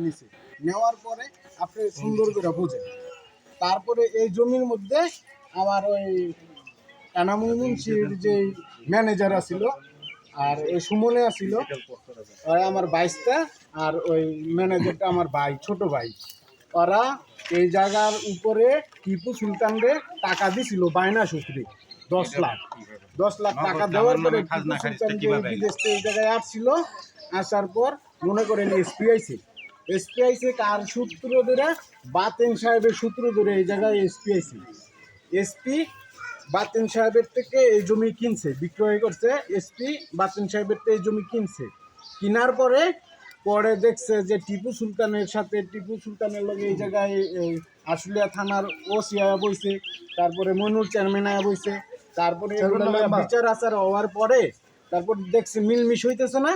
নিছে। নেওয়ার পরে আপনি সুন্দর করে বোঝেন। তারপরে এই জমির মধ্যে আমার ওই এনামুল মুন্সির যে ম্যানেজার আছিল আর ওই সুমনে আছিল, ওই আমার বাইশটা, আর ওই ম্যানেজারটা আমার ভাই, ছোট ভাই। ওরা এই জায়গার উপরে টিপু সুলতানরে টাকা দিছিল বায়না সূত্রে 10 লাখ টাকা দেওয়ার পরে টিপু সুলতান যে বিদেশ থেকে এই জায়গায় আসছিল, আসার পর মনে করেন এসপি আইছে কার সূত্র ধরে, বাতেন সাহেবের সূত্র ধরে এই জায়গায় এসপি বাতেন সাহেবের থেকে এই জমি কিনছে, বিক্রয় করছে। এসপি বাতেন সাহেবের থেকে এই জমি কিনছে, কেনার পরে দেখছে যে টিপু সুলতানের লগে এই জায়গায় আশুলিয়া থানার ওসি আয়া বইছে, তারপরে মনুর চেয়ারম্যান আয়া বইছে, তারপরে বিচার আচার হওয়ার পরে তারপর দেখছে মিলমিশ হইতেছে না,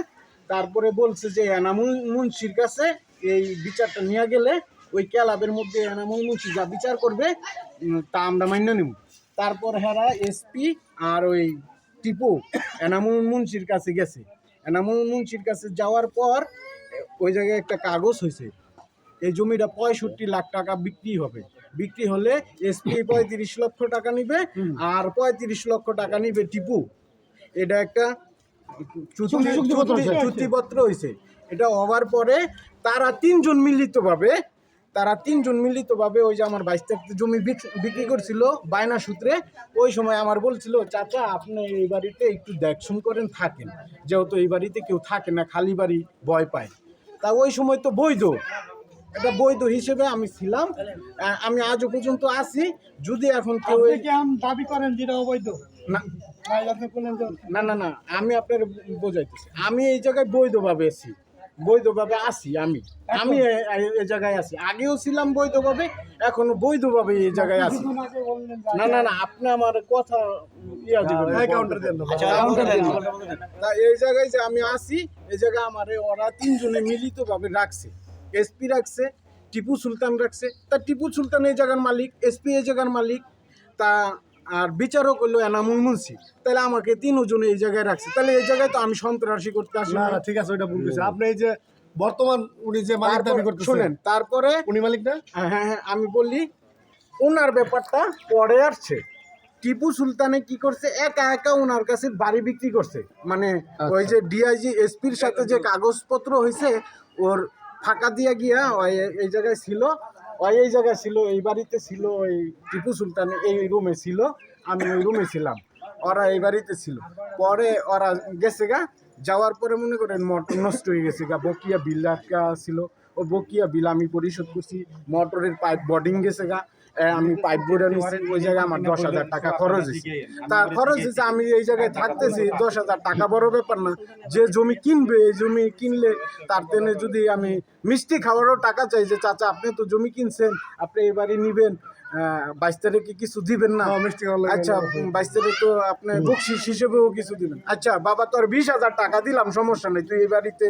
তারপরে বলছে যে এনামুল মুন্সির কাছে এই বিচারটা নিয়ে গেলে ওই ক্লাবের মধ্যে এনামুল মুন্সি যা বিচার করবে তা আমরা মান্য নিব। তারপর হেরা এসপি আর ওই টিপু এনামুল মুন্সির কাছে গেছে। এনামুল মুন্সির কাছে যাওয়ার পর ওই জায়গায় একটা কাগজ হয়েছে, এই জমিটা 65 লাখ টাকা বিক্রি হবে। বিক্রি হলে এসপি 35 লক্ষ টাকা নিবে আর 35 লক্ষ টাকা নিবে টিপু। এটা একটা চুক্তিপত্র হয়েছে। এটা হওয়ার পরে তারা তিনজন মিলিতভাবে ওই যে আমার 22 জমি বিক্রি করছিল বায়না সূত্রে। ওই সময় আমার বলছিল, চাচা আপনি এই বাড়িতে একটু দেখশুন করেন, থাকেন, যেহেতু এই বাড়িতে কেউ থাকে না, খালি বাড়ি, ভয় পায়। তা ওই সময় তো এটা বৈধ হিসেবে আমি ছিলাম, আমি আজও পর্যন্ত আছি। যদি এখন কেউ দাবি করেন যেটা অবৈধ না না না, আমি আপনার বোঝাইতেছি, আমি এই জায়গায় বৈধভাবে আছি। আমি এই জায়গায় আছি, আগেও ছিলাম বৈধভাবে, এখনো বৈধভাবে এই জায়গায় আছি। না না না, আপনি আমার কথা তা এই জায়গায় যে আমি আছি, এই জায়গায় আমার ওরা তিনজনে মিলিতভাবে রাখছে। এসপি রাখছে, টিপু সুলতান রাখছে। তা টিপু সুলতান এই জায়গার মালিক, এসপি এই জায়গার মালিক, তা আর বিচারক হলো এনামুল মুন্সি। তাহলে আমাকে তিনজনে এই জায়গায় রাখছে, তাহলে এই জায়গায় তো আমি সন্ত্রাসী করতে আসি না। ঠিক আছে, ওইটা বলতেছে আপনি। এই যে বর্তমান উনি যে মালিক দাবি করতেছেন, শুনেন, তারপরে উনি মালিক না? হ্যাঁ, আমি বলি ওনার ব্যাপারটা পরে আসছে। টিপু সুলতানে কি করছে, একা ওনার কাছে বাড়ি বিক্রি করছে। মানে ওই যে ডিআইজি এসপির সাথে যে কাগজপত্র হয়েছে, ওর ফাঁকা দিয়া গিয়া এই জায়গায় ছিল, এই বাড়িতে ছিল। ওই টিপু সুলতান এই রুমে ছিল, আমি ওই রুমে ছিলাম, ওরা এই বাড়িতে ছিল। পরে ওরা গেছে গা, যাওয়ার পরে মনে করেন মোটর নষ্ট হয়ে গেছে গা, বকিয়া বিল আটকা ছিল, ও বকিয়া বিল আমি পরিশোধ করছি। মোটরের পাইপ বডিং গেছে গা, আমি পাইপ বোর্ডে নিচ্ছি, ওই জায়গায় আমার 10,000 টাকা খরচ হয়েছে। আমি এই জায়গায় থাকতেছি, 10,000 টাকা বড় ব্যাপার না। যে জমি কিনবে, এই জমি কিনলে তার তেনে যদি আমি মিষ্টি খাওয়ারও টাকা চাই, যে চাচা আপনি তো জমি কিনছেন, আপনি এই বাড়ি নিবেন, 22 তারিখে কিছু দিবেন না? মিষ্টি খাওয়া, আচ্ছা 22 তারিখ তো আপনি বকশিস হিসেবেও কিছু দিবেন। আচ্ছা বাবা, তোর 20,000 টাকা দিলাম, সমস্যা নেই, তুই এই বাড়িতে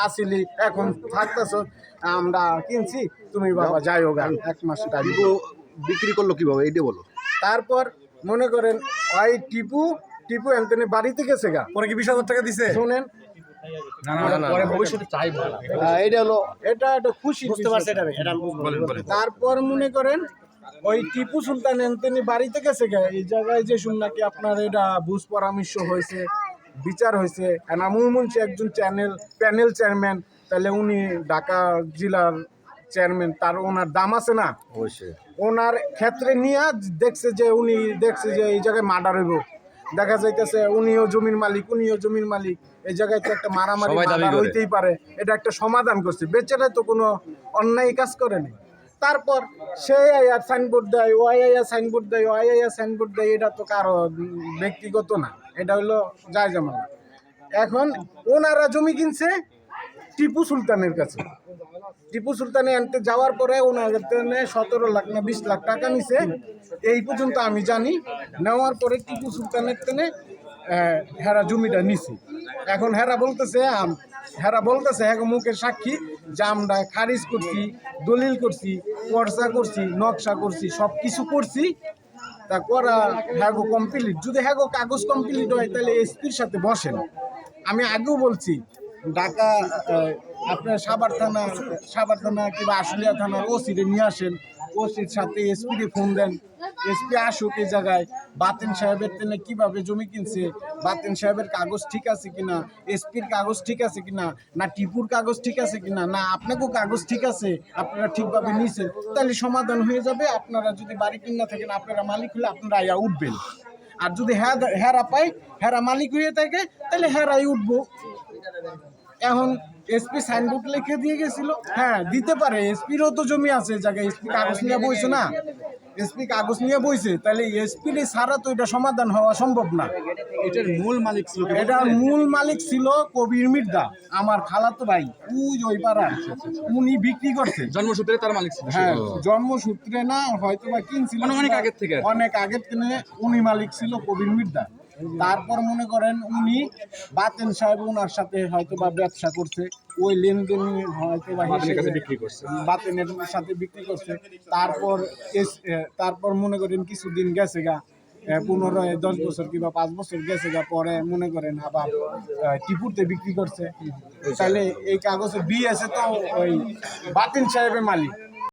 আসিলি, এখন থাকতেছ, আমরা কিনছি, তুমি বাবা যাই হোক 1 মাস টাইম। বিক্রি করলো কিভাবে এইটা বলো। তারপর মনে করেন ওই টিপু এনতেনে বাড়িতে গেছে গা, পরে কি 20,000 টাকা দিছে? শোনেন, এটা একটা খুশি বুঝতে পারছে। তারপর মনে করেন ওই টিপু সুলতান এনতেনি বাড়িতে গেছে গা, এই জায়গায় যে শুন নাকি আপনার এটা বুঝ পরামর্শ হয়েছে, বিচার হয়েছে। এনামুল মুন্সি একজন প্যানেল চেয়ারম্যান, তাহলে উনি ঢাকা জেলার চেয়ারম্যান, তার ওনার দাম আছে না? অবশ্যই। ওনার ক্ষেত্রে নিয়ে দেখছে যে এই জায়গায় মার্ডার হইব, দেখা যাইতেছে উনিও জমির মালিক, এই জায়গায় তো একটা মারামারি হইতেই পারে, এটা একটা সমাধান করছে। বেচারা তো কোনো অন্যায় কাজ করেনি। তারপর সে সাইনবোর্ড দেয়, সাইনবোর্ড দেয়, এটা তো কারো ব্যক্তিগত না, এটা হলো জায়েজ মামলা। এখন ওনারা জমি কিনছে টিপু সুলতানের কাছে। টিপু সুলতানে আনতে যাওয়ার পরে ওনার 17 লাখ না 20 লাখ টাকা নিছে, এই পর্যন্ত আমি জানি। নেওয়ার পরে টিপু সুলতানের টেনে হেরা জমিটা নিছি। এখন হেরা বলতেছে হ্যাঁ মুখের সাক্ষী যে আমরা খারিজ করছি, দলিল করছি, পর্চা করছি, নকশা করছি, সব কিছু করছি। তা করা হ্যাগো কমপ্লিট, যদি হ্যাগো কাগজ কমপ্লিট হয় তাহলে এসপির সাথে বসেন। আমি আগেও বলছি ঢাকা আপনার সাভার থানা কিংবা আশুলিয়া থানার ওসিরে নিয়ে আসেন, ওসির সাথে এসপিকে ফোন দেন, এসপি আসুক এই জায়গায়, বাতেন সাহেবের তেনে কিভাবে জমি কিনছে, বাতেন সাহেবের কাগজ ঠিক আছে কিনা, এসপির কাগজ ঠিক আছে কিনা, না টিপুর কাগজ ঠিক আছে কিনা, না আপনাকেও কাগজ ঠিক আছে, আপনারা ঠিকভাবে নিয়েছেন, তাহলে সমাধান হয়ে যাবে। আপনারা যদি বাড়ি কিনা থাকেন, আপনারা মালিক হলে আপনারা আইয়া উঠবেন। আর যদি হেরা পায়, হেরা মালিক হয়ে থাকে, তাহলে হেরাই উঠবো। এখন এসপি সাইনবোর্ড লিখে দিয়ে গেছিল, হ্যাঁ দিতে পারে, এসপিরও তো জমি আছে এই জায়গায়, এসপি কাগজ নিয়ে বইছে না, এসপি কাগজ নিয়ে বইছে, তাহলে এসপির ছাড়া তো এটা সমাধান হওয়া সম্ভব না। এটার মূল মালিক ছিল কে? এটার মূল মালিক ছিল কবির মির্জা, আমার খালাতো ভাই, ওই পাড়ার, উনি বিক্রি করছে। জন্মসূত্রে তার মালিক ছিল। হ্যাঁ, জন্মসূত্রে না, হয়তো বা কিনছিল অনেক আগের থেকে। অনেক আগের থেকে উনি মালিক ছিল কবির মির্জা। তারপর মনে করেন উনি বাতেন সাহেব ওনার সাথে হয়তো বা ব্যবসা করছে, ওই লেনদেন হয়তো বা বাতেনের কাছে বিক্রি করছে। বাতেনের সাথে বিক্রি করছে। তারপর মনে করেন কিছুদিন গেছে গা, 15-10 বছর কিংবা 5 বছর গেছে গা, পরে মনে করেন আবার টিপুরতে বিক্রি করছে। তাহলে এই কাগজে বিএসএ তো ওই বাতেন সাহেবের মালিক।